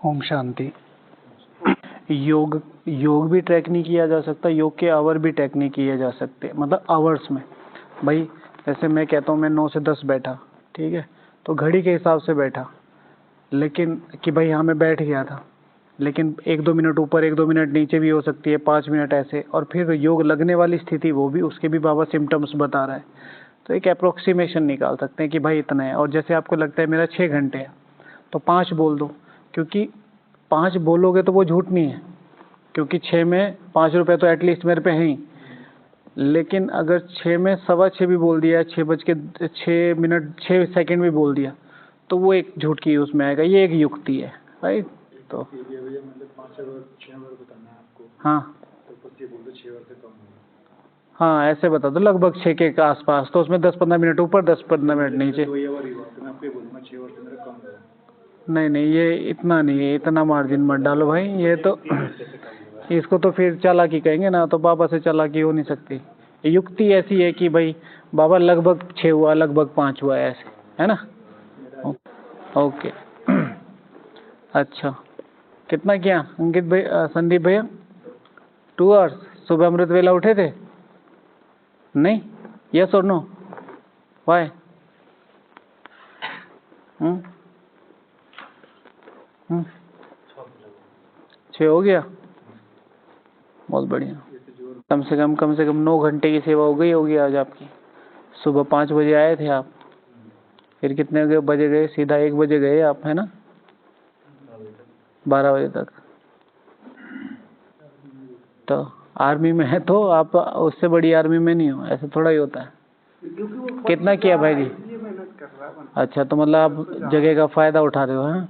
ओम शांति। योग योग भी ट्रैक नहीं किया जा सकता, योग के आवर भी ट्रैक नहीं किए जा सकते, मतलब आवर्स में। भाई जैसे मैं कहता हूँ मैं 9 से 10 बैठा, ठीक है, तो घड़ी के हिसाब से बैठा, लेकिन कि भाई हाँ मैं बैठ गया था, लेकिन 1-2 मिनट ऊपर 1-2 मिनट नीचे भी हो सकती है, 5 मिनट ऐसे, और फिर योग लगने वाली स्थिति वो भी, उसके भी बाबा सिम्टम्स बता रहा है। तो एक अप्रोक्सीमेशन निकाल सकते हैं कि भाई इतना है। और जैसे आपको लगता है मेरा 6 घंटे है, तो 5 बोल दो, क्योंकि 5 बोलोगे तो वो झूठ नहीं है, क्योंकि 6 में 5 रुपये तो एटलीस्ट मेरे पे हैं ही। लेकिन अगर 6 में 6:15 भी बोल दिया, 6 6 सेकंड भी बोल दिया, तो वो एक झूठ की उसमें आएगा। ये एक युक्ति है, राइट। तो मतलब 5 और 6 बार बताना है आपको। हाँ तो 25 बोल दो, 6 बार से कम होगा। हाँ, ऐसे बता दो लगभग 6 के आसपास, तो उसमें 10-15 मिनट ऊपर 10-15 मिनट नीचे। तो ये बार ही बात है, मैं आपको ये बोलूँगा 6 बार से मेरा कम होगा। नहीं नहीं, ये इतना नहीं है, इतना मार्जिन मत डालो भाई, ये तो इसको तो फिर चालाकी कहेंगे ना, तो बाबा से चालाकी हो नहीं सकती। युक्ति ऐसी है कि भाई बाबा लगभग 6 हुआ, लगभग 5 हुआ, ऐसे है ना। ओके। अच्छा, कितना किया अंकित भाई, संदीप भैया? 2 आवर्स। सुबह अमृत वेला उठे थे? नहीं? यस और नो? वाई? 6 हो गया, बहुत बढ़िया। कम से कम 9 घंटे की सेवा हो गई होगी आज आपकी। सुबह 5 बजे आए थे आप, फिर कितने बजे गए? सीधा 1 बजे गए आप, है ना? 12 बजे तक। तो आर्मी में है तो आप उससे बड़ी आर्मी में नहीं हो, ऐसा थोड़ा ही होता है। कितना किया भाई जी? अच्छा, तो मतलब आप जगह का फायदा उठा रहे हो, हैं?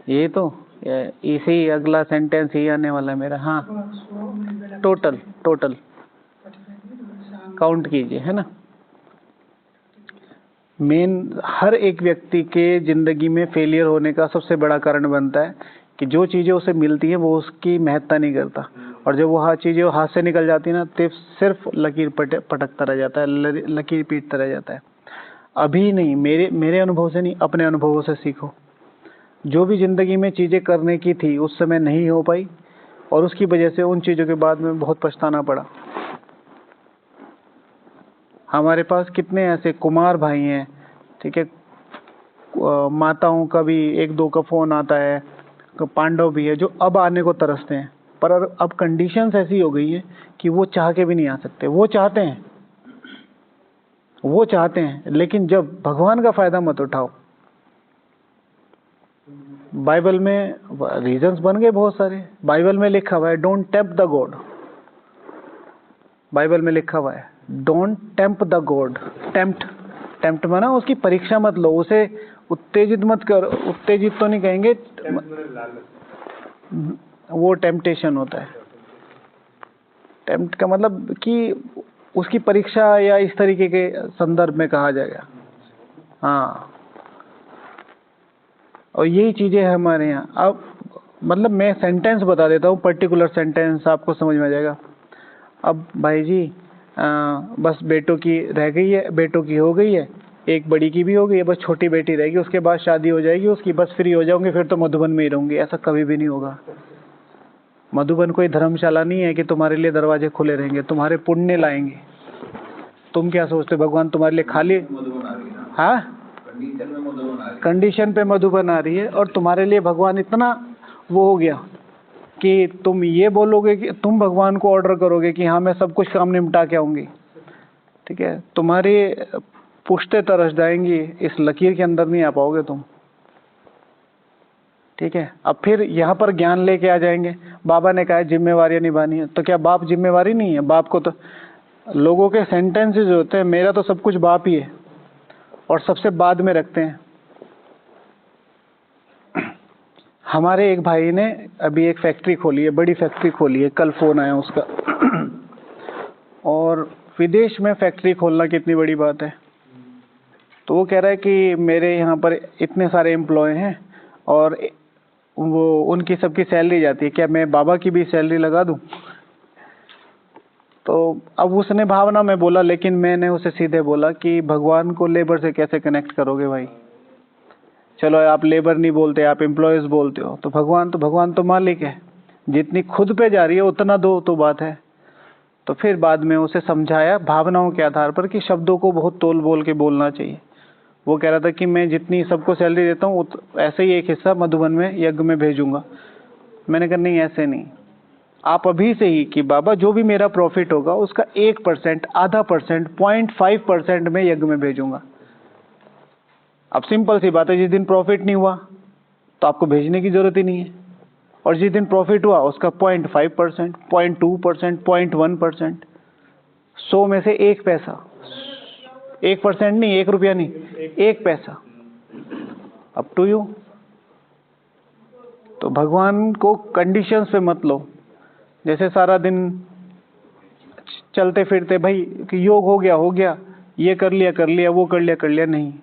ये तो इसे ही अगला सेंटेंस ही आने वाला है मेरा। हाँ, टोटल काउंट कीजिए, है ना। मेन हर एक व्यक्ति के जिंदगी में फेलियर होने का सबसे बड़ा कारण बनता है कि जो चीज़ें उसे मिलती हैं वो उसकी महत्ता नहीं करता, और जब वो चीज़ें हाथ से निकल जाती है ना, तो सिर्फ लकीर पटकता रह जाता है, लकीर पीटता रह जाता है। अभी नहीं, मेरे अनुभव से नहीं, अपने अनुभवों से सीखो। जो भी ज़िंदगी में चीज़ें करने की थी उस समय नहीं हो पाई, और उसकी वजह से उन चीज़ों के बाद में बहुत पछताना पड़ा। हमारे पास कितने ऐसे कुमार भाई हैं, ठीक है, माताओं का भी 1-2 का फ़ोन आता है, पांडव भी है जो अब आने को तरसते हैं, पर अब कंडीशंस ऐसी हो गई है कि वो चाह के भी नहीं आ सकते। वो चाहते हैं, लेकिन जब भगवान का फ़ायदा मत उठाओ। बाइबल में रीजंस बन गए बहुत सारे। बाइबल में लिखा हुआ है don't tempt the God. Bible में लिखा हुआ है don't tempt the God. Tempt माना उसकी परीक्षा मत लो, उसे उत्तेजित मत कर। उत्तेजित तो नहीं कहेंगे, वो टेम्पटेशन होता है। टेम्प्ट का मतलब कि उसकी परीक्षा, या इस तरीके के संदर्भ में कहा जाएगा। हाँ, और यही चीज़ें हैं हमारे यहाँ। अब मतलब मैं सेंटेंस बता देता हूँ, पर्टिकुलर सेंटेंस, आपको समझ में आ जाएगा। अब भाई जी बस बेटों की रह गई है, बेटों की हो गई है, एक बड़ी की भी हो गई है, बस छोटी बेटी रहेगी, उसके बाद शादी हो जाएगी उसकी, बस फ्री हो जाऊंगी, फिर तो मधुबन में ही रहूंगी। ऐसा कभी भी नहीं होगा। मधुबन कोई धर्मशाला नहीं है कि तुम्हारे लिए दरवाजे खुले रहेंगे, तुम्हारे पुण्य लाएंगे। तुम क्या सोचते हो भगवान तुम्हारे लिए खाली? हाँ, कंडीशन पे मधुबन आ रही है, और तुम्हारे लिए भगवान इतना वो हो गया कि तुम ये बोलोगे कि तुम भगवान को ऑर्डर करोगे कि हाँ मैं सब कुछ काम निपटा के आऊंगी, ठीक है, तुम्हारी पुश्ते तरस जाएंगी, इस लकीर के अंदर नहीं आ पाओगे तुम, ठीक है। अब फिर यहाँ पर ज्ञान लेके आ जाएंगे। बाबा ने कहा जिम्मेवारियां निभानी है, तो क्या बाप जिम्मेवारी नहीं है? बाप को तो लोगों के सेंटेंसेस होते हैं, मेरा तो सब कुछ बाप ही है, और सबसे बाद में रखते हैं। हमारे एक भाई ने अभी एक फैक्ट्री खोली है, बड़ी फैक्ट्री खोली है, कल फोन आया उसका। और विदेश में फैक्ट्री खोलना कितनी बड़ी बात है। तो वो कह रहा है कि मेरे यहाँ पर इतने सारे एम्प्लॉय हैं, और वो उनकी सबकी सैलरी जाती है, क्या मैं बाबा की भी सैलरी लगा दूं? तो अब उसने भावना में बोला, लेकिन मैंने उसे सीधे बोला कि भगवान को लेबर से कैसे कनेक्ट करोगे भाई? चलो आप लेबर नहीं बोलते, आप एम्प्लॉयज बोलते हो, तो भगवान तो मालिक है, जितनी खुद पे जा रही है उतना दो तो बात है। तो फिर बाद में उसे समझाया भावनाओं के आधार पर कि शब्दों को बहुत तोल बोल के बोलना चाहिए। वो कह रहा था कि मैं जितनी सबको सैलरी देता हूँ ऐसे ही एक हिस्सा मधुबन में यज्ञ में भेजूंगा। मैंने कहा नहीं, ऐसे नहीं, आप अभी से ही कि बाबा जो भी मेरा प्रॉफिट होगा उसका 1%, आधा परसेंट, 0.5% में यज्ञ में भेजूंगा। अब सिंपल सी बात है, जिस दिन प्रॉफिट नहीं हुआ तो आपको भेजने की जरूरत ही नहीं है, और जिस दिन प्रॉफिट हुआ उसका 0.5%, 0.2%, 0.1%, 100 में से 1 पैसा, 1% नहीं, 1 रुपया नहीं, 1 पैसा, अप टू यू। तो भगवान को कंडीशंस पे मत लो। जैसे सारा दिन चलते फिरते भाई कि योग हो गया, ये कर लिया, वो कर लिया, नहीं,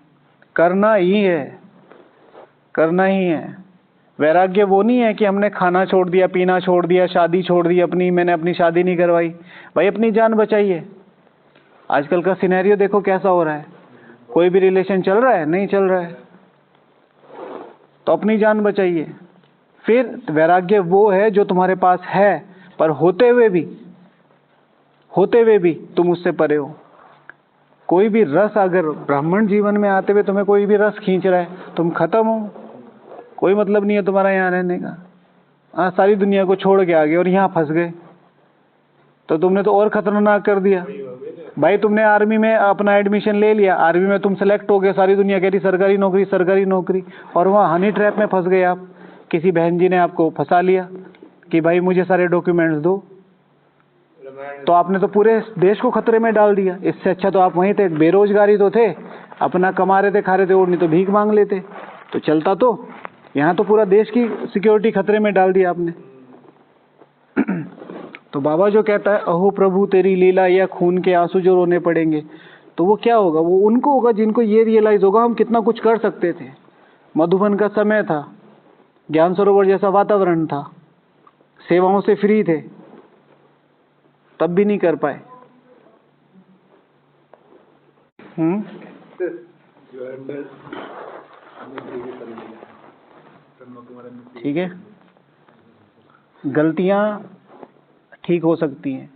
करना ही है, करना ही है। वैराग्य वो नहीं है कि हमने खाना छोड़ दिया, पीना छोड़ दिया, शादी छोड़ दी अपनी, मैंने अपनी शादी नहीं करवाई। भाई अपनी जान बचाइए। आजकल का सिनेरियो देखो कैसा हो रहा है, कोई भी रिलेशन चल रहा है, नहीं चल रहा है, तो अपनी जान बचाइए। फिर वैराग्य वो है जो तुम्हारे पास है, पर होते हुए भी तुम उससे परे हो। कोई भी रस अगर ब्राह्मण जीवन में आते हुए तुम्हें कोई भी रस खींच रहा है, तुम खत्म हो, कोई मतलब नहीं है तुम्हारा यहाँ रहने का। सारी दुनिया को छोड़ के आ गए और यहाँ फंस गए, तो तुमने तो और खतरनाक कर दिया। भाई तुमने आर्मी में अपना एडमिशन ले लिया, आर्मी में तुम सेलेक्ट हो गए, सारी दुनिया कह रही सरकारी नौकरी, सरकारी नौकरी, और वहाँ हनी ट्रैप में फंस गए आप। किसी बहन जी ने आपको फंसा लिया कि भाई मुझे सारे डॉक्यूमेंट्स दो, तो आपने तो पूरे देश को खतरे में डाल दिया। इससे अच्छा तो आप वहीं थे, बेरोजगारी तो थे, अपना कमा रहे थे, खा रहे थे, और नहीं तो भीख मांग लेते तो चलता। तो यहाँ तो पूरा देश की सिक्योरिटी खतरे में डाल दिया आपने। तो बाबा जो कहता है अहो प्रभु तेरी लीला, या खून के आंसू जो रोने पड़ेंगे, तो वो क्या होगा? वो उनको होगा जिनको ये रियलाइज होगा हम कितना कुछ कर सकते थे। मधुबन का समय था, ज्ञान सरोवर जैसा वातावरण था, सेवाओं से फ्री थे, तब भी नहीं कर पाए। ठीक है, गलतियां ठीक हो सकती हैं,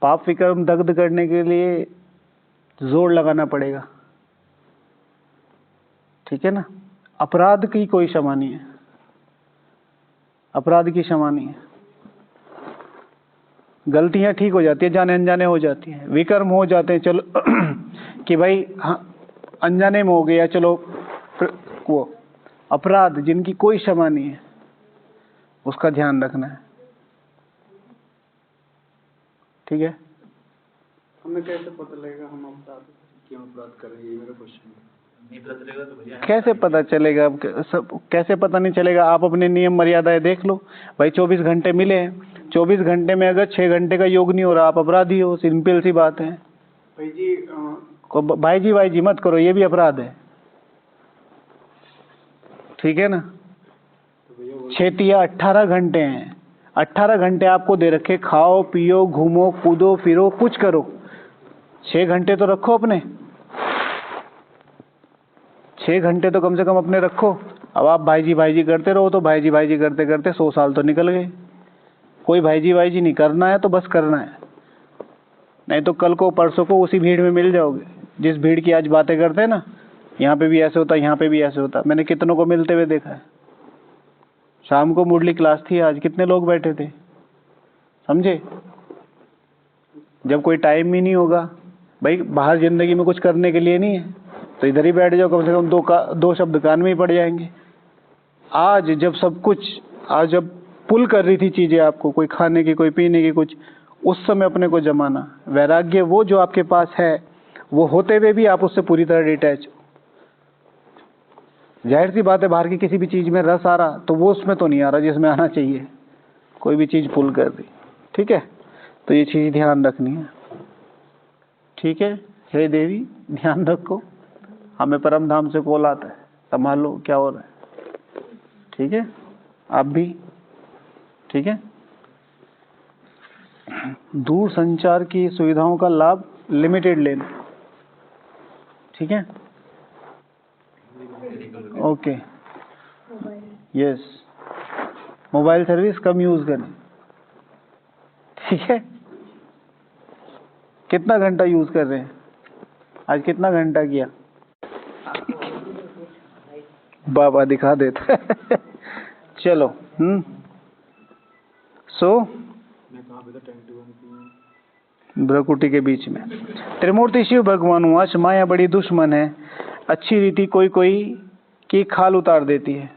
पाप विक्रम दग्ध करने के लिए जोर लगाना पड़ेगा, ठीक है ना। अपराध की कोई क्षमा नहीं है, अपराध की क्षमा नहीं है। गलतियां ठीक हो जाती है, जाने अनजाने हो जाती हैं, विकर्म हो जाते हैं, चलो कि भाई हाँ अनजाने में हो गया, चलो वो अपराध जिनकी कोई क्षमा नहीं है, उसका ध्यान रखना है, ठीक है। हमें कैसे पता लगेगा हम अपराध क्यों अपराध कर रहे हैं, ये मेरा क्वेश्चन है। कैसे पता चलेगा? सब कैसे पता नहीं चलेगा? आप अपने नियम मर्यादाएं देख लो। भाई 24 घंटे मिले हैं, 24 घंटे में अगर 6 घंटे का योग नहीं हो रहा, आप अपराधी हो, सिंपल सी बात है। भाई जी भाई जी मत करो, ये भी अपराध है, ठीक है ना। 6 या 18 घंटे हैं, 18 घंटे आपको दे रखे, खाओ पियो घूमो कूदो फिरो कुछ करो, 6 घंटे तो रखो अपने, 6 घंटे तो कम से कम अपने रखो। अब आप भाई जी करते रहो तो भाई जी करते करते 100 साल तो निकल गए। कोई भाई जी नहीं करना है तो बस करना है, नहीं तो कल को परसों को उसी भीड़ में मिल जाओगे जिस भीड़ की आज बातें करते हैं ना। यहाँ पे भी ऐसे होता, यहाँ पे भी ऐसे होता, मैंने कितनों को मिलते हुए देखा है। शाम को मुरली क्लास थी, आज कितने लोग बैठे थे, समझे। जब कोई टाइम ही नहीं होगा, भाई बाहर जिंदगी में कुछ करने के लिए नहीं है तो इधर ही बैठ जाओ, कम से कम दो शब्द कान में ही पड़ जाएंगे। आज जब सब कुछ, आज जब पुल कर रही थी चीजें आपको, कोई खाने की कोई पीने की कुछ, उस समय अपने को जमाना। वैराग्य वो जो आपके पास है, वो होते हुए भी आप उससे पूरी तरह डिटैच हो। जाहिर सी बात है बाहर की किसी भी चीज में रस आ रहा तो वो उसमें तो नहीं आ रहा जिसमें आना चाहिए, कोई भी चीज पुल कर दी, ठीक है। तो ये चीज ध्यान रखनी है, ठीक है। हे देवी ध्यान रखो, हमें परम धाम से कॉल आता है, संभालो क्या हो रहा है, ठीक है। आप भी, ठीक है। दूर संचार की सुविधाओं का लाभ लिमिटेड लेना, ठीक है। ओके, यस, मोबाइल सर्विस कम यूज करें, ठीक है। कितना घंटा यूज कर रहे हैं आज, कितना घंटा किया? बाबा दिखा देता है। चलो, सो भ्रकुटी के बीच में त्रिमूर्ति शिव भगवान वाच माया बड़ी दुश्मन है, अच्छी रीति कोई कोई की खाल उतार देती है।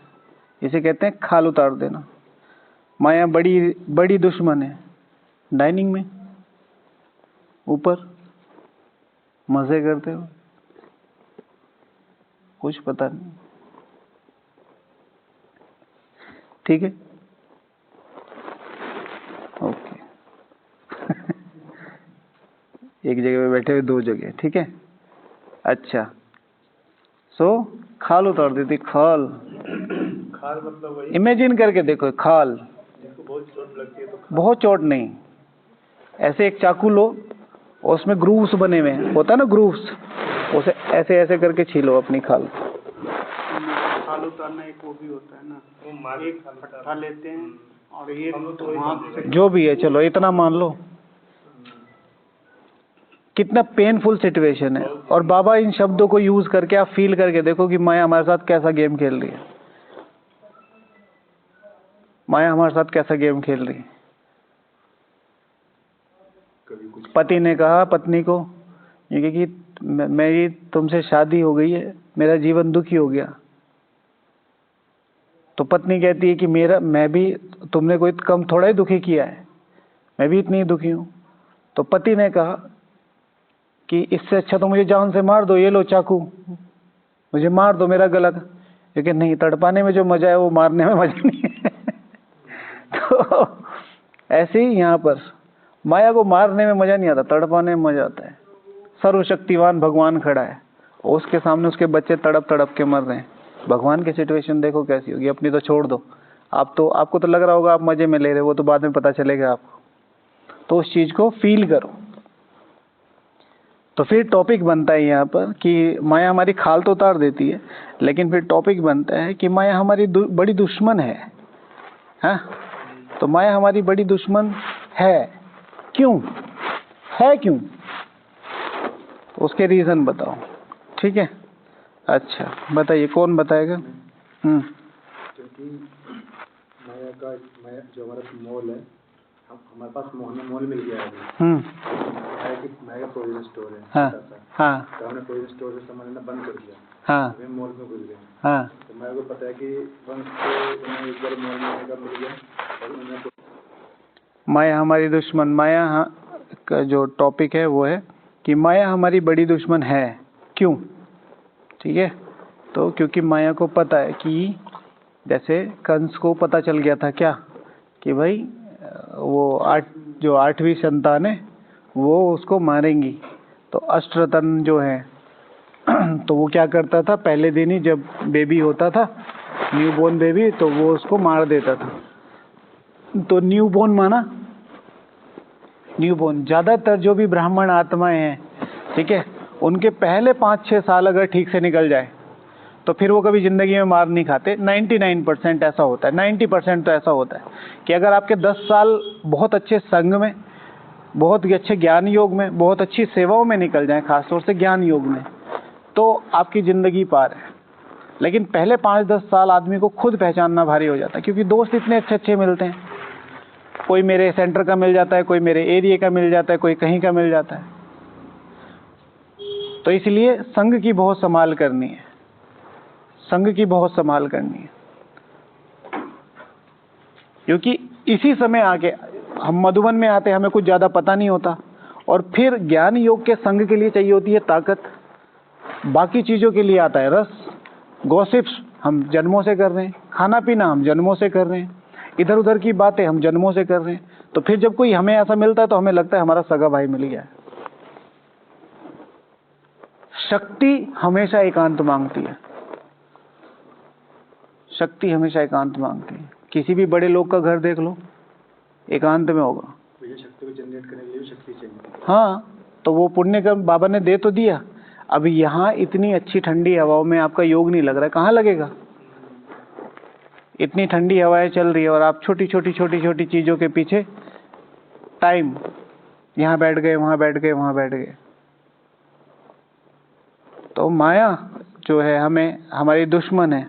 इसे कहते हैं खाल उतार देना। माया बड़ी बड़ी दुश्मन है। डाइनिंग में ऊपर मजे करते हो, कुछ पता नहीं, ठीक है, ओके। एक जगह पे बैठे हुए दो जगह, ठीक है, अच्छा। सो खाल उतार देती, खाल मतलब वही इमेजिन करके देखो, खाल बहुत चोट लगती है तो बहुत चोट नहीं, ऐसे एक चाकू लो और उसमें ग्रूव्स बने हुए हैं, होता है ना ग्रूव्स, उसे ऐसे ऐसे करके छीलो अपनी खाल। खाल उतारना एक वो भी होता है ना, एक फट्टा लेते हैं और ये हाथ से, जो भी है, चलो इतना मान लो। कितना पेनफुल सिचुएशन है। और बाबा इन शब्दों को यूज करके आप फील करके देखो कि माया हमारे साथ कैसा गेम खेल रही है। माया हमारे साथ कैसा गेम खेल रही है। पति ने कहा पत्नी को कि मेरी तुमसे शादी हो गई है, मेरा जीवन दुखी हो गया। तो पत्नी कहती है कि मैं भी, तुमने कोई कम थोड़ा ही दुखी किया है, मैं भी इतनी ही दुखी हूं। तो पति ने कहा कि इससे अच्छा तो मुझे जान से मार दो, ये लो चाकू, मुझे मार दो, मेरा गला। लेकिन नहीं, तड़पाने में जो मजा है वो मारने में मजा नहीं है। तो ऐसे ही यहाँ पर माया को मारने में मजा नहीं आता, तड़पाने में मजा आता है। सर्वशक्तिवान भगवान खड़ा है और उसके सामने उसके बच्चे तड़प तड़प के मर रहे हैं। भगवान की सिचुएशन देखो कैसी होगी। अपनी तो छोड़ दो, आपको तो लग रहा होगा आप मजे में ले रहे हो, वो तो बाद में पता चलेगा आपको। तो उस चीज को फील करो। तो फिर टॉपिक बनता है यहाँ पर कि माया हमारी खाल तो उतार देती है, लेकिन फिर टॉपिक बनता है कि माया हमारी बड़ी दुश्मन है। हाँ, तो माया हमारी बड़ी दुश्मन है, क्यों है, क्यों, उसके रीजन बताओ, ठीक है। अच्छा बताइए, कौन बताएगा? क्योंकि माया जो हमारा मोल है, हमारे पास मोल मिल गया है। माया का प्रोविजन स्टोर है। हाँ हाँ, तो हमने प्रोविजन स्टोर से समझना बंद कर दिया। हाँ, हमें मोल में घुस गए। हाँ, तो माया को पता है कि वंश को उन्हें एक बार मोल में मिल गया और उन्हें माया हमारी दुश्मन। माया का जो टॉपिक है वो है कि माया हमारी बड़ी दुश्मन है, क्यों, ठीक है। तो क्योंकि माया को पता है कि जैसे कंस को पता चल गया था क्या कि भाई वो जो 8वीं संतान है वो उसको मारेंगी। तो अष्टरतन जो है तो वो क्या करता था, पहले दिन ही जब बेबी होता था, न्यूबॉर्न बेबी, तो वो उसको मार देता था। तो न्यूबॉर्न माना, न्यूबॉर्न ज्यादातर जो भी ब्राह्मण आत्माएं हैं, ठीक है, उनके पहले 5-6 साल अगर ठीक से निकल जाए तो फिर वो कभी जिंदगी में मार नहीं खाते। 99% ऐसा होता है, 90% तो ऐसा होता है कि अगर आपके 10 साल बहुत अच्छे संग में, बहुत अच्छे ज्ञान योग में, बहुत अच्छी सेवाओं में निकल जाएं, खासतौर से ज्ञान योग में, तो आपकी जिंदगी पार है। लेकिन पहले 5-10 साल आदमी को खुद पहचानना भारी हो जाता है, क्योंकि दोस्त इतने अच्छे अच्छे मिलते हैं। कोई मेरे सेंटर का मिल जाता है, कोई मेरे एरिया का मिल जाता है, कोई कहीं का मिल जाता है। तो इसलिए संग की बहुत संभाल करनी है, संग की बहुत संभाल करनी है। क्योंकि इसी समय आके हम मधुबन में आते, हमें कुछ ज्यादा पता नहीं होता, और फिर ज्ञान योग के संग के लिए चाहिए होती है ताकत, बाकी चीजों के लिए आता है रस। गॉसिप्स हम जन्मों से कर रहे हैं, खाना पीना हम जन्मों से कर रहे हैं, इधर उधर की बातें हम जन्मों से कर रहे हैं। तो फिर जब कोई हमें ऐसा मिलता है तो हमें लगता है हमारा सगा भाई मिल गया है। शक्ति हमेशा एकांत मांगती है, शक्ति हमेशा एकांत मांगती है। किसी भी बड़े लोग का घर देख लो, एकांत में होगा। शक्ति को जनरेट करने के लिए शक्ति चाहिए। हाँ, तो वो पुण्य कर्म बाबा ने दे तो दिया। अब यहाँ इतनी अच्छी ठंडी हवाओं में आपका योग नहीं लग रहा है, कहाँ लगेगा? इतनी ठंडी हवाएं चल रही है और आप छोटी छोटी चीजों के पीछे टाइम, यहाँ बैठ गए, वहां बैठ गए, वहां बैठ गए। तो माया जो है हमें हमारी दुश्मन है,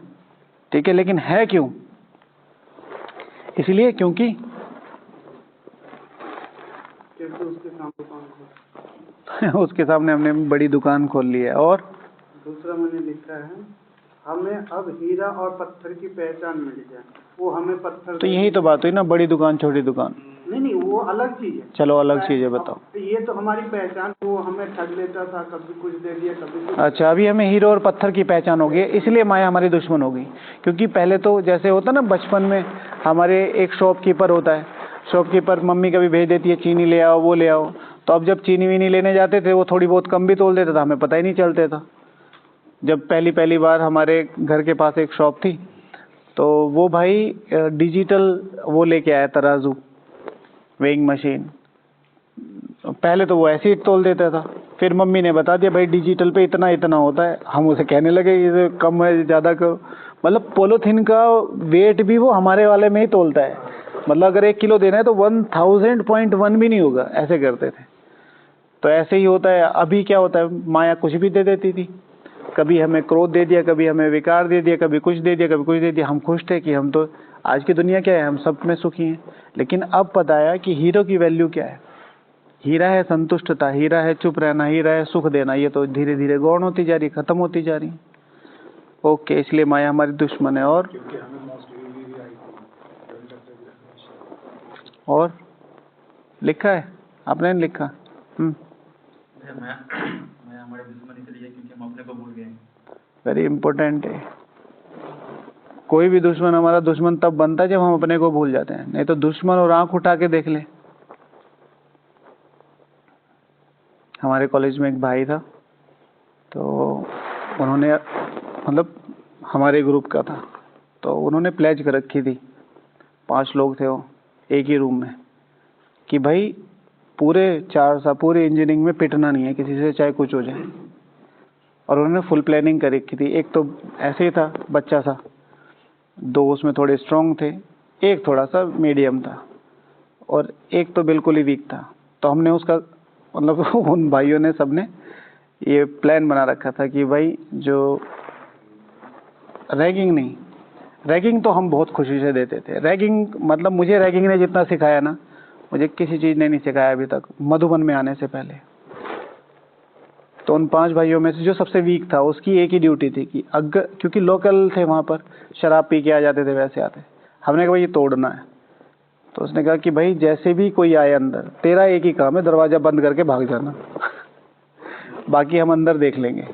ठीक है, लेकिन है क्यों? इसलिए क्योंकि उसके सामने हमने बड़ी दुकान खोल ली है। और दूसरा मैंने लिखा है, हमें अब हीरा और पत्थर की पहचान मिल जाए, वो हमें पत्थर। तो यही तो बात हुई ना, बड़ी दुकान छोटी दुकान। नहीं, वो अलग चीज है। चलो अलग चीज है, बताओ। ये तो हमारी पहचान, वो हमें ठग लेता था, कभी कुछ दे दिया, कभी कुछ। अच्छा, अभी हमें हीरो और पत्थर की पहचान हो गई, इसलिए माया हमारी दुश्मन हो गई। क्योंकि पहले तो जैसे होता ना, बचपन में हमारे एक शॉपकीपर होता है, शॉपकीपर मम्मी कभी भेज देती है चीनी ले आओ, वो ले आओ, तो अब जब चीनी वीनी लेने जाते थे वो थोड़ी बहुत कम भी तोल देता था, हमें पता ही नहीं चलता था। जब पहली बार हमारे घर के पास एक शॉप थी, तो वो भाई डिजिटल वो लेके आया, तराजू, वेइंग मशीन। पहले तो वो ऐसे ही तोल देता था, फिर मम्मी ने बता दिया भाई डिजिटल पे इतना इतना होता है। हम उसे कहने लगे ये कम है, ज़्यादा करो। मतलब पॉलीथीन का वेट भी वो हमारे वाले में ही तोलता है। मतलब अगर 1 किलो देना है तो 1000.1 भी नहीं होगा, ऐसे करते थे। तो ऐसे ही होता है। अभी क्या होता है, माया कुछ भी दे देती थी, कभी हमें क्रोध दे दिया, कभी हमें विकार दे दिया, कभी कुछ दे दिया, कभी कुछ दे दिया। हम खुश थे कि हम तो आज की दुनिया क्या है, हम सब में सुखी हैं। लेकिन अब पता है कि हीरो की वैल्यू क्या है। हीरा है संतुष्टता, हीरा है चुप रहना, हीरा है सुख देना। ये तो धीरे धीरे गौण होती जा रही, खत्म होती जा रही। ओके, इसलिए माया हमारी दुश्मन है। और लिखा है, आपने नहीं लिखा? मैं हमारे दुश्मन इसलिए क्योंकि हम अपने को भूल गए। वेरी इंपॉर्टेंट है। कोई भी दुश्मन हमारा दुश्मन तब बनता है जब हम अपने को भूल जाते हैं। नहीं तो दुश्मन और आंख उठा के देख ले। हमारे कॉलेज में एक भाई था, तो उन्होंने मतलब हमारे ग्रुप का था, तो उन्होंने प्लेज कर रखी थी, 5 लोग थे वो एक ही रूम में, कि भाई पूरे 4 साल पूरी इंजीनियरिंग में पिटना नहीं है किसी से, चाहे कुछ हो जाए। और उन्होंने फुल प्लानिंग कर रखी थी। एक तो ऐसे ही था, बच्चा सा, 2 उसमें थोड़े स्ट्रांग थे, एक थोड़ा सा मीडियम था, और एक तो बिल्कुल ही वीक था। तो हमने उसका मतलब उन भाइयों ने सबने ये प्लान बना रखा था कि भाई जो रैगिंग नहीं, रैगिंग तो हम बहुत खुशी से देते थे। रैगिंग मतलब मुझे रैगिंग ने जितना सिखाया ना, मुझे किसी चीज़ ने नहीं सिखाया अभी तक, मधुबन में आने से पहले। तो उन 5 भाइयों में से जो सबसे वीक था, उसकी एक ही ड्यूटी थी कि अगर, क्योंकि लोकल थे वहाँ पर, शराब पी के आ जाते थे, वैसे आते। हमने कहा भाई ये तोड़ना है। तो उसने कहा कि भाई जैसे भी कोई आए अंदर, तेरा एक ही काम है, दरवाज़ा बंद करके भाग जाना बाकी हम अंदर देख लेंगे।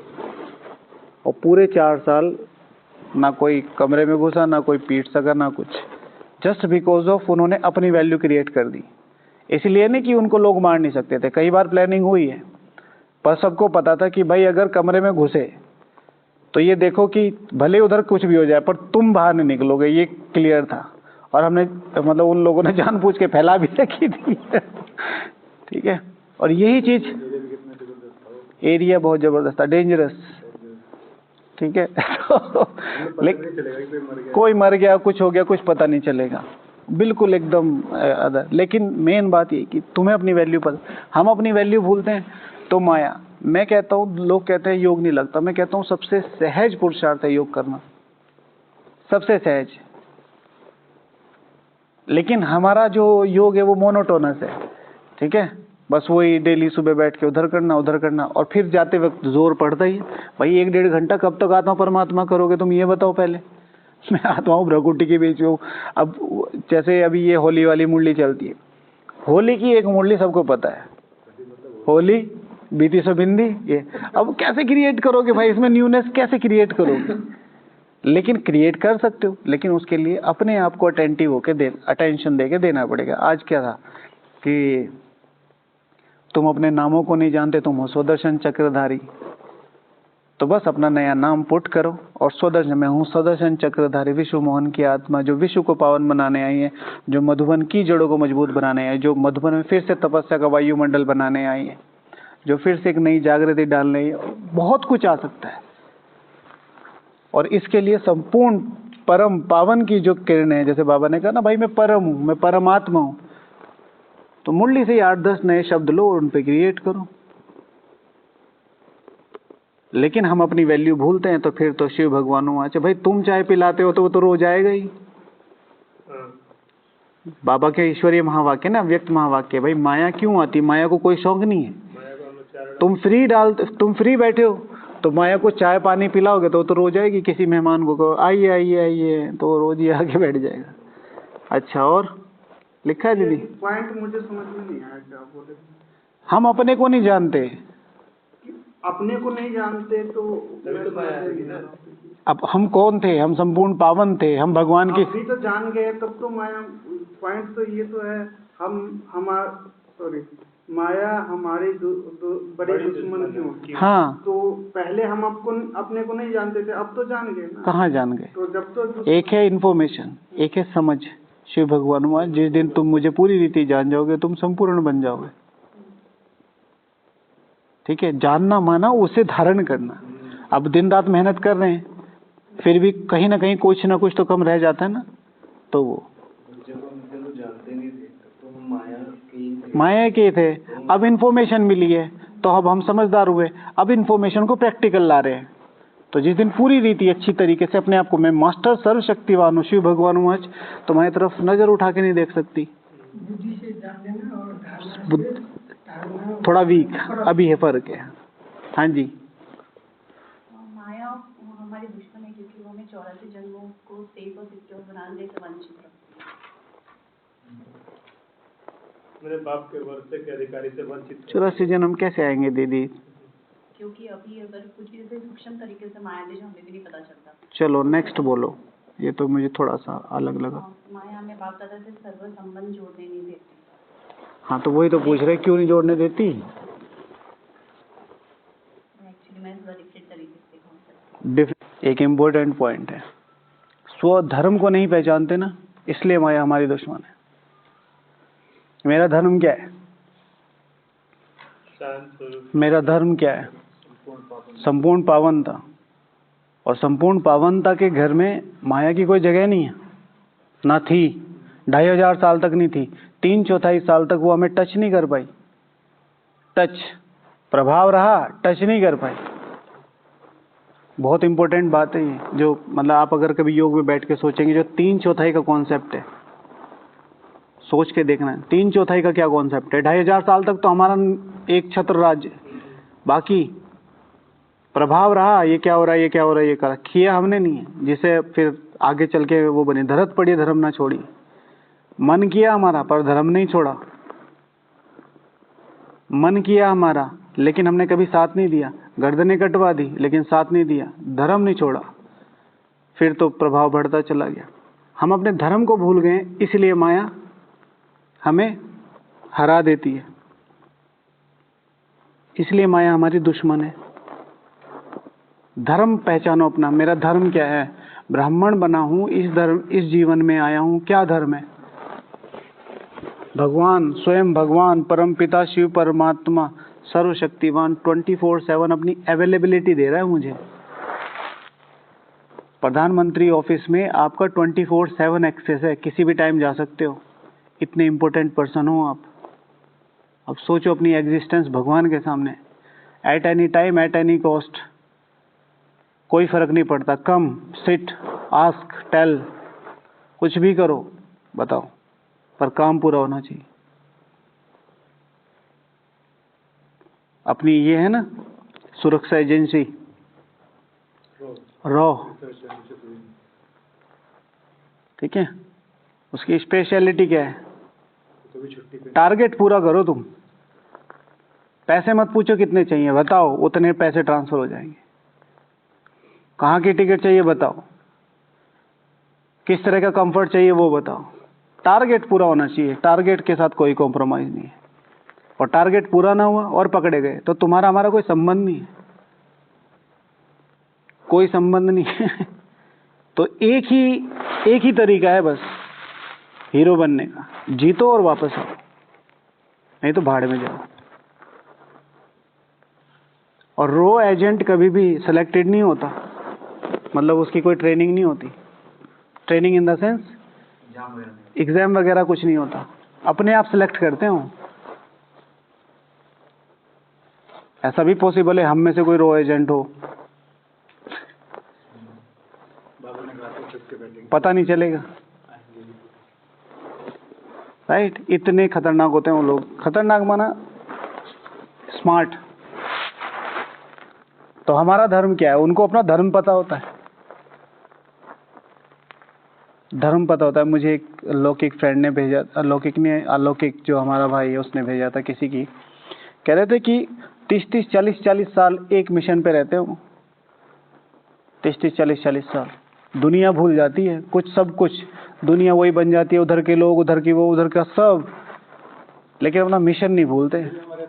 और पूरे 4 साल ना कोई कमरे में घुसा, ना कोई पीट सका, ना कुछ। जस्ट बिकॉज ऑफ उन्होंने अपनी वैल्यू क्रिएट कर दी। इसलिए नहीं कि उनको लोग मार नहीं सकते थे, कई बार प्लानिंग हुई है, पर सबको पता था कि भाई अगर कमरे में घुसे तो ये देखो कि भले उधर कुछ भी हो जाए पर तुम बाहर नहीं निकलोगे, ये क्लियर था। और हमने मतलब उन लोगों ने जानबूझ के फैला भी रखी थी ठीक है। और यही चीज, एरिया बहुत जबरदस्त था, डेंजरस, ठीक है लेकिन कोई मर गया, कुछ हो गया, कुछ पता नहीं चलेगा, बिल्कुल एकदम अदर। लेकिन मेन बात ये कि तुम्हें अपनी वैल्यू पर, हम अपनी वैल्यू भूलते हैं तो माया। मैं कहता हूँ, लोग कहते हैं योग नहीं लगता, मैं कहता हूँ सबसे सहज पुरुषार्थ है योग करना, सबसे सहज। लेकिन हमारा जो योग है वो मोनोटोनस है, ठीक है, बस वही डेली सुबह बैठ के उधर करना, और फिर जाते वक्त जोर पड़ता ही है। भाई 1-1.5 घंटा कब तक आत्मा परमात्मा करोगे तुम, ये बताओ पहले। मैं आता हूँ भ्रकुटी के बीच में। अब जैसे अभी ये होली वाली मुरली चलती है, होली की एक मुरली सबको पता है, होली बीती सो बिंदी, ये अब कैसे क्रिएट करोगे भाई, इसमें न्यूनेस कैसे क्रिएट करोगे? लेकिन क्रिएट कर सकते हो, लेकिन उसके लिए अपने आप को अटेंटिव होकर अटेंशन देके देना पड़ेगा। आज क्या था कि तुम अपने नामों को नहीं जानते, तुम हो सुदर्शन चक्रधारी, तो बस अपना नया नाम पुट करो और सुदर्शन, मैं हूँ सुदर्शन चक्रधारी, विश्व मोहन की आत्मा, जो विश्व को पावन बनाने आई है, जो मधुबन की जड़ों को मजबूत बनाने आई है, जो मधुबन में फिर से तपस्या का वायुमंडल बनाने आई है, जो फिर से एक नई जागृति डालने, बहुत कुछ आ सकता है। और इसके लिए संपूर्ण परम पावन की जो किरण है, जैसे बाबा ने कहा ना भाई मैं परम हूँ, मैं परमात्मा हूँ, तो मुरली से ही 8-10 नए शब्द लो और उन पे क्रिएट करो। लेकिन हम अपनी वैल्यू भूलते हैं, तो फिर तो शिव भगवान हुआ, अच्छा भाई तुम चाय पिलाते हो तो वो तो रोज आएगा ही। बाबा के ईश्वरीय महावाक्य ना, व्यक्त महावाक्य, भाई माया क्यों आती? माया को कोई शौक नहीं है। तुम फ्री बैठे हो तो माया को चाय पानी पिलाओगे तो रोज आएगी। किसी मेहमान को कहो आइए आइए आइए तो वो रोज ही आके बैठ जाएगा। अच्छा, और लिखा है दीदी? पॉइंट मुझे समझ में नहीं आया, क्या बोले? हम अपने को नहीं जानते। अपने को नहीं जानते तो अब हम कौन थे? हम संपूर्ण पावन थे, हम भगवान की। अभी तो जान गए, तब तो माया। पॉइंट तो ये तो है, माया हमारी बड़े दुश्मन क्यों? हाँ, तो पहले हम अपने को नहीं जानते थे, अब तो जान गए ना। कहाँ जान गए? तो जब तो एक है इन्फॉर्मेशन, एक है समझ। शिव भगवान हुआ, जिस दिन तुम मुझे पूरी रीति जान जाओगे तुम संपूर्ण बन जाओगे। ठीक है, जानना माना उसे धारण करना। अब दिन रात मेहनत कर रहे हैं, फिर भी कहीं ना कहीं कुछ ना कुछ तो कम रह जाता है ना। तो वो जानते नहीं थे तो हम माया के थे। अब इन्फॉर्मेशन मिली है तो अब हम समझदार हुए, अब इन्फॉर्मेशन को प्रैक्टिकल ला रहे हैं। तो जिस दिन पूरी रीति अच्छी तरीके से अपने आप को मैं मास्टर सर्वशक्तिवान हूँ, शिव भगवान हूँ, आज तुम्हारी तरफ नजर उठा के नहीं देख सकती। थोड़ा वीक अभी है, फर्क है। हाँ जी, माया हमारे दुश्मन है क्योंकि वो हमें 84 जन्मों को सेफ और सिक्योर बनाने से वंचित रखती है। मेरे बाप के वर्षे के अधिकारी से वंचित। 84 जन्म कैसे आएंगे दीदी? क्योंकि अभी अगर कुछ भी ऐसे सूक्ष्म तरीके से माया दे जो हमें भी नहीं पता चलता। चलो नेक्स्ट बोलो, ये तो मुझे थोड़ा सा अलग लगा। माया हमें बाप दादा से सर्व संबंध जोड़ने नहीं देती। हाँ तो वही तो पूछ रहे, क्यों नहीं जोड़ने देती? एक्चुअली मैं थोड़ा डिफरेंट तरीके से कहूँ। एक इम्पोर्टेंट पॉइंट है, स्वधर्म को नहीं पहचानते ना, इसलिए माया हमारी दुश्मन है। मेरा धर्म क्या है? मेरा धर्म क्या है? संपूर्ण पावनता। और संपूर्ण पावनता के घर में माया की कोई जगह नहीं है, ना थी। 2500 साल तक नहीं थी। 3/4 साल तक वो हमें टच नहीं कर पाई। टच प्रभाव रहा, टच नहीं कर पाई। बहुत इंपॉर्टेंट बात है ये, जो मतलब आप अगर कभी योग में बैठ के सोचेंगे, जो 3/4 का कॉन्सेप्ट है, सोच के देखना है 3/4 का क्या कॉन्सेप्ट है। 2500 साल तक तो हमारा एक छत्र राज्य, बाकी प्रभाव रहा, ये क्या हो रहा है, ये क्या हो रहा है, ये करा किया हमने नहीं है, जिसे फिर आगे चल के वो बने, धरत पड़ी धर्म ना छोड़ी। मन किया हमारा पर धर्म नहीं छोड़ा। मन किया हमारा लेकिन हमने कभी साथ नहीं दिया। गर्दनें कटवा दी लेकिन साथ नहीं दिया, धर्म नहीं छोड़ा। फिर तो प्रभाव बढ़ता चला गया। हम अपने धर्म को भूल गए, इसलिए माया हमें हरा देती है। इसलिए माया हमारी दुश्मन है। धर्म पहचानो अपना। मेरा धर्म क्या है? ब्राह्मण बना हूं, इस जीवन में आया हूं। क्या धर्म है? भगवान, स्वयं भगवान, परम पिता शिव परमात्मा सर्वशक्तिवान 24/7 अपनी अवेलेबिलिटी दे रहा है मुझे। प्रधानमंत्री ऑफिस में आपका 24/7 एक्सेस है, किसी भी टाइम जा सकते हो। इतने इंपॉर्टेंट पर्सन हो आप। अब सोचो अपनी एग्जिस्टेंस भगवान के सामने, at any time, at any cost, कोई फर्क नहीं पड़ता। कम, सिट, आस्क, टेल, कुछ भी करो, बताओ, पर काम पूरा होना चाहिए। अपनी ये है ना सुरक्षा एजेंसी रॉ, ठीक है, उसकी स्पेशलिटी क्या है? टारगेट पूरा करो तुम। पैसे मत पूछो कितने चाहिए, बताओ, उतने पैसे ट्रांसफर हो जाएंगे। कहाँ की टिकट चाहिए बताओ, किस तरह का कंफर्ट चाहिए वो बताओ। टारगेट पूरा होना चाहिए। टारगेट के साथ कोई कॉम्प्रोमाइज नहीं है। और टारगेट पूरा ना हुआ और पकड़े गए तो तुम्हारा हमारा कोई संबंध नहीं है, कोई संबंध नहीं है। तो एक ही तरीका है बस हीरो बनने का, जीतो और वापस आओ, नहीं तो भाड़ में जाओ। और रो एजेंट कभी भी सिलेक्टेड नहीं होता, मतलब उसकी कोई ट्रेनिंग नहीं होती। Training in the sense exam वगैरह में। एग्जाम वगैरह कुछ नहीं होता, अपने आप सिलेक्ट करते हो। ऐसा भी पॉसिबल है हम में से कोई रो एजेंट हो, बाबा ने कहा था सबके बैटिंग पता नहीं चलेगा, राइट। इतने खतरनाक होते हैं वो लोग। खतरनाक माना स्मार्ट। तो हमारा धर्म क्या है, उनको अपना धर्म पता होता है। धर्म पता होता है। मुझे एक अलौकिक फ्रेंड ने भेजा, अलौकिक ने, अलौकिक जो हमारा भाई है उसने भेजा था किसी की, कह रहे थे कि 30-30, 40-40 साल एक मिशन पे रहते हो। 30-30, 40-40 साल दुनिया भूल जाती है, कुछ सब कुछ दुनिया वही बन जाती है, उधर के लोग, उधर की वो, उधर का सब, लेकिन अपना मिशन नहीं भूलते। हमारे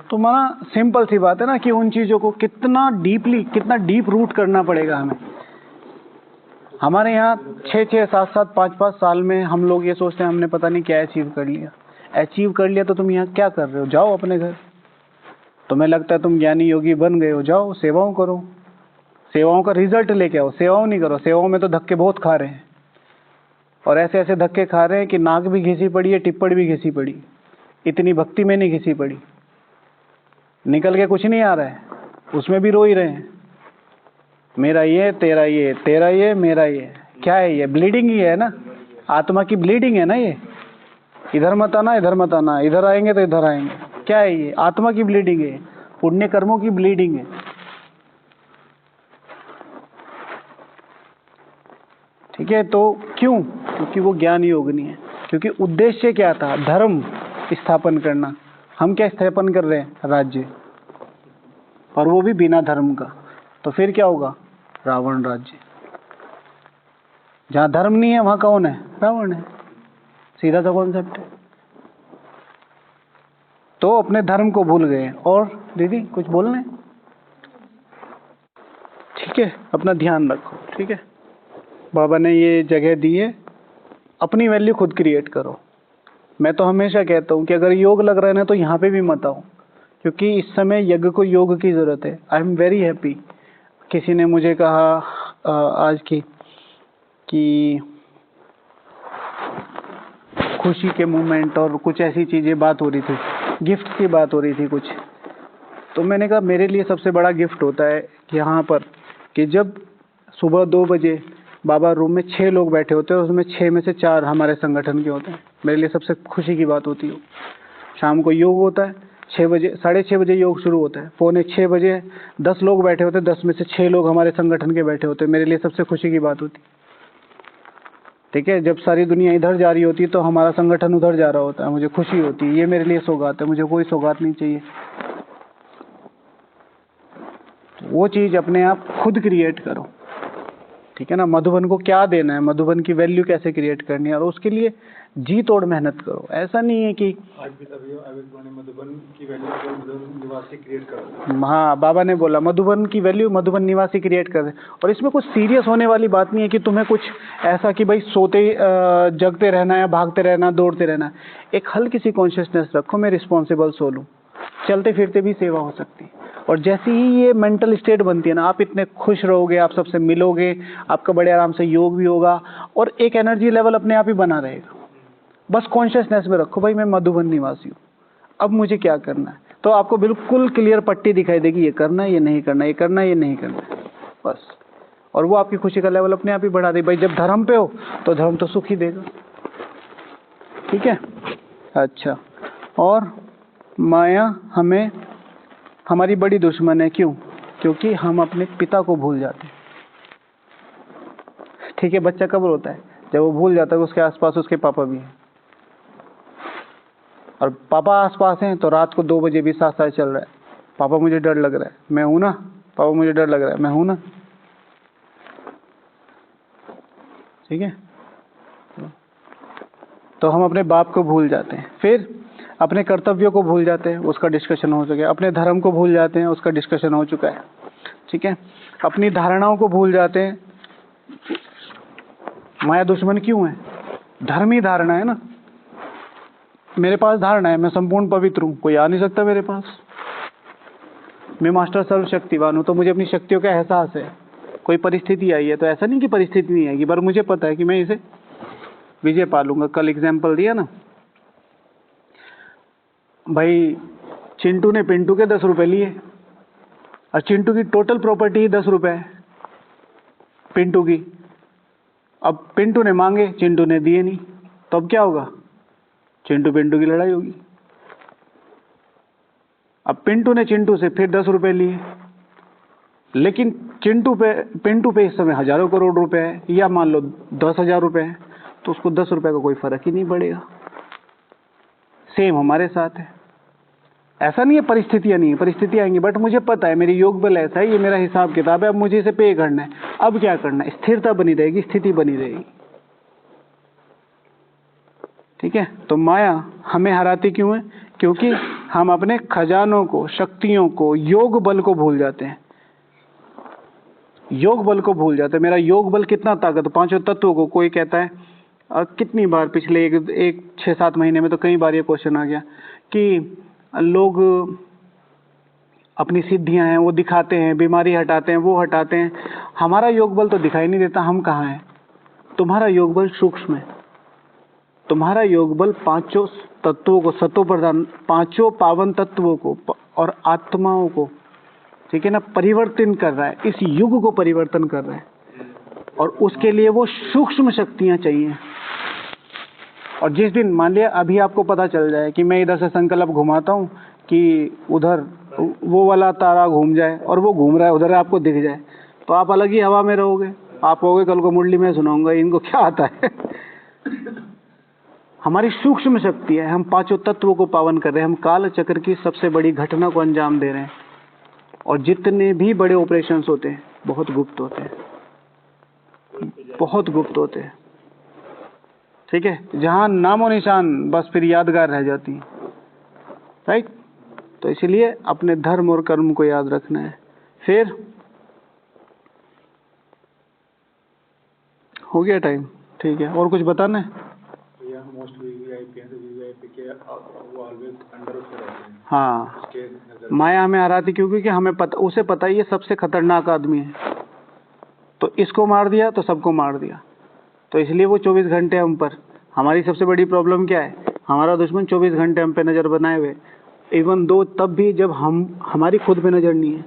तो माना सिंपल सी बात है ना कि उन चीजों को कितना डीपली, कितना डीप रूट करना पड़ेगा हमें। हमारे यहाँ 6-6, 7-7, 5-5 साल में हम लोग ये सोचते हैं हमने पता नहीं क्या अचीव कर लिया। अचीव कर लिया तो तुम यहाँ क्या कर रहे हो? जाओ अपने घर। तुम्हें लगता है तुम ज्ञानी योगी बन गए हो, जाओ सेवाओं करो, सेवाओं का रिजल्ट लेके आओ। सेवाओं नहीं करो, सेवाओं में तो धक्के बहुत खा रहे हैं, और ऐसे ऐसे धक्के खा रहे हैं कि नाक भी घिसी पड़ी है, टिप्पण भी घिसी पड़ी, इतनी भक्ति में नहीं घिसी पड़ी। निकल के कुछ नहीं आ रहा है, उसमें भी रो ही रहे हैं, मेरा ये, तेरा ये, तेरा ये, मेरा ये। क्या है ये? ब्लीडिंग ही है ना, आत्मा की ब्लीडिंग है ना ये। इधर मत आना, इधर मत आना, इधर आएंगे तो इधर आएंगे। क्या है ये? आत्मा की ब्लीडिंग है, पुण्य कर्मों की ब्लीडिंग है। ठीक है, तो क्यों? क्योंकि वो ज्ञान योग नहीं है। क्योंकि उद्देश्य क्या था? धर्म स्थापन करना। हम क्या स्थापन कर रहे हैं? राज्य, और वो भी बिना धर्म का। तो फिर क्या होगा? रावण राज्य। जहाँ धर्म नहीं है वहाँ कौन है? रावण है। सीधा सा कॉन्सेप्ट है। तो अपने धर्म को भूल गए। और दीदी कुछ बोलने? ठीक है, अपना ध्यान रखो। ठीक है, बाबा ने ये जगह दी है, अपनी वैल्यू खुद क्रिएट करो। मैं तो हमेशा कहता हूँ कि अगर योग लग रहा है ना तो यहाँ पे भी मत आओ, क्योंकि इस समय यज्ञ को योग की जरूरत है। I am very happy. किसी ने मुझे कहा आज की कि खुशी के मोमेंट और कुछ ऐसी चीजें बात हो रही थी, गिफ्ट की बात हो रही थी कुछ। तो मैंने कहा मेरे लिए सबसे बड़ा गिफ्ट होता है कि यहाँ पर कि जब सुबह 2 बजे बाबा रूम में 6 लोग बैठे होते हैं, उसमें 6 में से 4 हमारे संगठन के होते हैं। मेरे लिए सबसे खुशी की बात होती है। शाम को योग होता है 6 बजे, 6:30 बजे योग शुरू होता है, 5:45 बजे 10 लोग बैठे होते हैं, 10 में से 6 लोग हमारे संगठन के बैठे होते हैं। मेरे लिए सबसे खुशी की बात होती। ठीक है, जब सारी दुनिया इधर जा रही होती है तो हमारा संगठन उधर जा रहा होता है, मुझे खुशी होती है। ये मेरे लिए सौगात है, मुझे कोई सौगात नहीं चाहिए। वो चीज अपने आप खुद क्रिएट करो। ठीक है ना, मधुबन को क्या देना है, मधुबन की वैल्यू कैसे क्रिएट करनी है, और उसके लिए जी तोड़ मेहनत करो। ऐसा नहीं है कि आज भी तभी मधुबन की वैल्यू मधुबन निवासी क्रिएट करो। हाँ, बाबा ने बोला मधुबन की वैल्यू मधुबन निवासी क्रिएट कर दे। और इसमें कुछ सीरियस होने वाली बात नहीं है कि तुम्हें कुछ ऐसा कि भाई सोते जगते रहना है, भागते रहना, दौड़ते रहना। एक हल्की सी कॉन्शियसनेस रखो, मैं रिस्पॉन्सिबल सोल हूँ, चलते फिरते भी सेवा हो सकती है। और जैसे ही ये मेंटल स्टेट बनती है ना, आप इतने खुश रहोगे, आप सबसे मिलोगे, आपका बड़े आराम से योग भी होगा, और एक एनर्जी लेवल अपने आप ही बना रहेगा। बस कॉन्शियसनेस में रखो भाई मैं मधुबन निवासी हूँ, अब मुझे क्या करना है। तो आपको बिल्कुल क्लियर पट्टी दिखाई देगी, ये करना है, ये नहीं करना, ये करना है, ये नहीं करना है, बस। और वो आपकी खुशी का लेवल अपने आप ही बढ़ा दे। भाई जब धर्म पे हो तो धर्म तो सुख ही देगा। ठीक है, अच्छा। और माया हमें हमारी बड़ी दुश्मन है। क्यों? क्योंकि हम अपने पिता को भूल जाते हैं। ठीक है, बच्चा कब रोता है? जब वो भूल जाता है उसके आसपास उसके पापा भी हैं, और पापा आसपास हैं तो रात को 2 बजे भी साथ साथ चल रहा है। पापा मुझे डर लग रहा है, मैं हूं ना। पापा मुझे डर लग रहा है, मैं हूं ना। ठीक है, तो हम अपने बाप को भूल जाते हैं, फिर अपने कर्तव्यों को भूल जाते हैं, उसका डिस्कशन हो चुका है। अपने धर्म को भूल जाते हैं, उसका डिस्कशन हो चुका है। ठीक है, अपनी धारणाओं को भूल जाते हैं। माया दुश्मन क्यों है? धर्म ही धारणा है ना। मेरे पास धारणा है मैं संपूर्ण पवित्र हूँ, कोई आ नहीं सकता मेरे पास। मैं मास्टर सर्वशक्तिवान हूँ, तो मुझे अपनी शक्तियों का एहसास है। कोई परिस्थिति आई है तो ऐसा नहीं कि परिस्थिति नहीं आएगी, पर मुझे पता है कि मैं इसे विजय पा लूंगा। कल एग्जाम्पल दिया ना भाई, चिंटू ने पिंटू के 10 रुपए लिए और चिंटू की टोटल प्रॉपर्टी 10 रुपए है पिंटू की। अब पिंटू ने मांगे, चिंटू ने दिए नहीं, तो अब क्या होगा? चिंटू पिंटू की लड़ाई होगी। अब पिंटू ने चिंटू से फिर 10 रुपए लिए, लेकिन पिंटू पे इस समय हजारों करोड़ रुपए है, या मान लो 10,000 रुपए है, तो उसको 10 रुपए का कोई फर्क ही नहीं पड़ेगा। सेम हमारे साथ है। ऐसा नहीं है परिस्थितियां नहीं है, परिस्थितियां आएंगी, बट मुझे पता है मेरी योग बल ऐसा है, ये मेरा हिसाब किताब है, अब मुझे इसे पे करना है। अब क्या करना है? स्थिरता बनी रहेगी, स्थिति बनी रहेगी। ठीक है, तो माया हमें हराती क्यों है? क्योंकि हम अपने खजानों को, शक्तियों को, योग बल को भूल जाते हैं। योग बल को भूल जाते हैं। मेरा योग बल कितना ताकत, पांचों तत्वों को। कोई कहता है कितनी बार पिछले एक 6-7 महीने में तो कई बार ये क्वेश्चन आ गया कि लोग अपनी सिद्धियां हैं वो दिखाते हैं, बीमारी हटाते हैं, वो हटाते हैं। हमारा योग बल तो दिखाई नहीं देता, हम कहाँ हैं? तुम्हारा योग बल सूक्ष्म है। तुम्हारा योग बल पांचों तत्वों को, सतो प्रधान, पांचों पावन तत्वों को और आत्माओं को, ठीक है ना, परिवर्तन कर रहा है। इस युग को परिवर्तन कर रहा है, और उसके लिए वो सूक्ष्म शक्तियां चाहिए। और जिस दिन मान लिया अभी आपको पता चल जाए कि मैं इधर से संकल्प घुमाता हूँ कि उधर वो वाला तारा घूम जाए, और वो घूम रहा है उधर, आपको दिख जाए, तो आप अलग ही हवा में रहोगे। आप कहोगे कल को मुरली में सुनाऊंगा, इनको क्या आता है? हमारी सूक्ष्म शक्ति है। हम पांचों तत्वों को पावन कर रहे हैं। हम काल चक्र की सबसे बड़ी घटना को अंजाम दे रहे हैं। और जितने भी बड़े ऑपरेशंस होते हैं बहुत गुप्त होते हैं, बहुत गुप्त होते हैं। ठीक है, जहां नामो निशान बस फिर यादगार रह जाती है। राइट, तो इसलिए अपने धर्म और कर्म को याद रखना है। फिर हो गया टाइम, ठीक है, और कुछ बताना है? हाँ, माया हमें हराती क्योंकि हमें पता, उसे पता है ये सबसे खतरनाक आदमी है, तो इसको मार दिया तो सबको मार दिया। तो इसलिए वो 24 घंटे हम पर। हमारी सबसे बड़ी प्रॉब्लम क्या है? हमारा दुश्मन 24 घंटे हम पे नजर बनाए हुए, इवन दो तब भी जब हमारी खुद पे नजर नहीं है।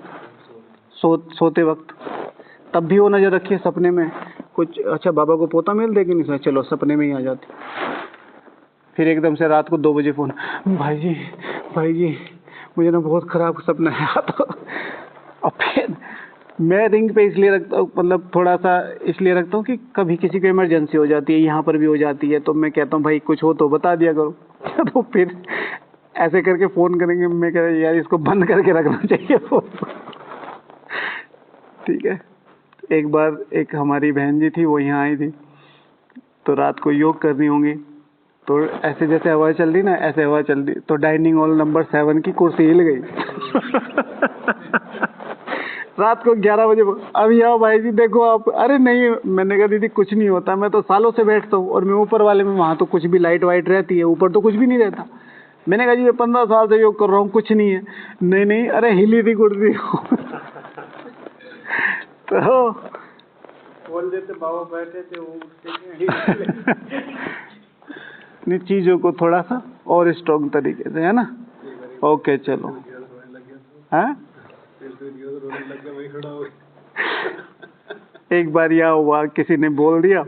सोते वक्त तब भी वो नजर रखी है सपने में कुछ, अच्छा बाबा को पोता मिल देगी नहीं, चलो सपने में ही आ जाती। फिर एकदम से रात को 2 बजे फोन, भाई जी मुझे ना बहुत खराब सपना है। तो और फिर मैं रिंग पे इसलिए रखता हूँ, मतलब थोड़ा सा इसलिए रखता हूँ कि कभी किसी को इमरजेंसी हो जाती है, यहाँ पर भी हो जाती है, तो मैं कहता हूँ भाई कुछ हो तो बता दिया करो। तो फिर ऐसे करके फोन करेंगे, मैं कह रहा यार इसको बंद करके रखना चाहिए फोन। ठीक है, एक बार एक हमारी बहन जी थी, वो यहाँ आई थी, तो रात को योग करनी होंगी, तो ऐसे जैसे हवा चल रही ना, ऐसे हवा चल रही, तो डाइनिंग हॉल नंबर 7 की कुर्सी हिल गई। रात को 11 बजे, अभी आओ भाई जी देखो आप। अरे नहीं, मैंने कहा दीदी कुछ नहीं होता, मैं तो सालों से बैठता हूँ, और मैं ऊपर वाले में, वहाँ तो कुछ भी लाइट वाइट रहती है, ऊपर तो कुछ भी नहीं रहता। मैंने कहा जी मैं 15 साल से योग कर रहा हूँ, कुछ नहीं है। नहीं, अरे हिली थी कुर्सी। तो बोल देते बाबा बैठे थे वो इन चीजों को थोड़ा सा और स्ट्रॉन्ग तरीके से, है ना? ओके चलो, हाँ एक बार यह हुआ, किसी ने बोल दिया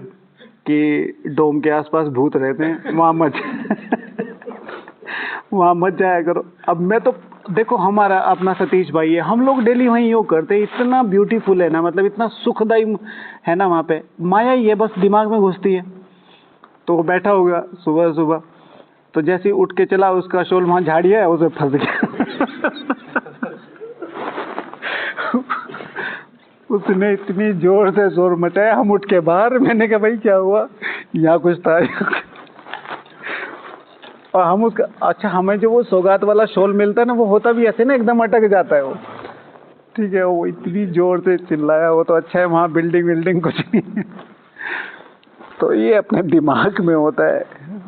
कि डोम के आसपास भूत रहते हैं, वहां मत जाया करो। अब मैं तो देखो, हमारा अपना सतीश भाई है, हम लोग डेली वहीं योग करते हैं, इतना ब्यूटीफुल है ना, मतलब इतना सुखदायी है ना वहाँ पे। माया ही है बस दिमाग में घुसती है। तो वो बैठा होगा सुबह, तो जैसे उठ के चला, उसका शोल वहां झाड़ी है, उसे फंस गया। उसने इतनी जोर से शोर मचाया, हम उठ के बाहर। मैंने कहा भाई क्या हुआ? यहाँ कुछ था। और हम उसका, अच्छा हमें जो वो सौगात वाला शोल मिलता है ना, वो होता भी ऐसे ना, एकदम अटक जाता है वो। ठीक है, वो इतनी जोर से चिल्लाया, वो तो अच्छा है वहाँ बिल्डिंग कुछ नहीं है। तो ये अपने दिमाग में होता है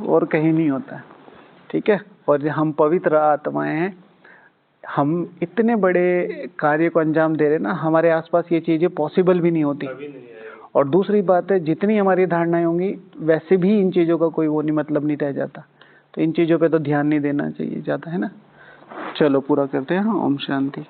और कहीं नहीं होता है। ठीक है। और हम पवित्र आत्माएं हैं, हम इतने बड़े कार्य को अंजाम दे रहे ना, हमारे आसपास ये चीजें पॉसिबल भी नहीं होती। और दूसरी बात है, जितनी हमारी धारणाएं होंगी वैसे भी इन चीजों का कोई वो नहीं मतलब नहीं रह जाता। तो इन चीजों पे तो ध्यान नहीं देना चाहिए ज्यादा, है ना। चलो पूरा करते हैं। हाँ, ओम शांति।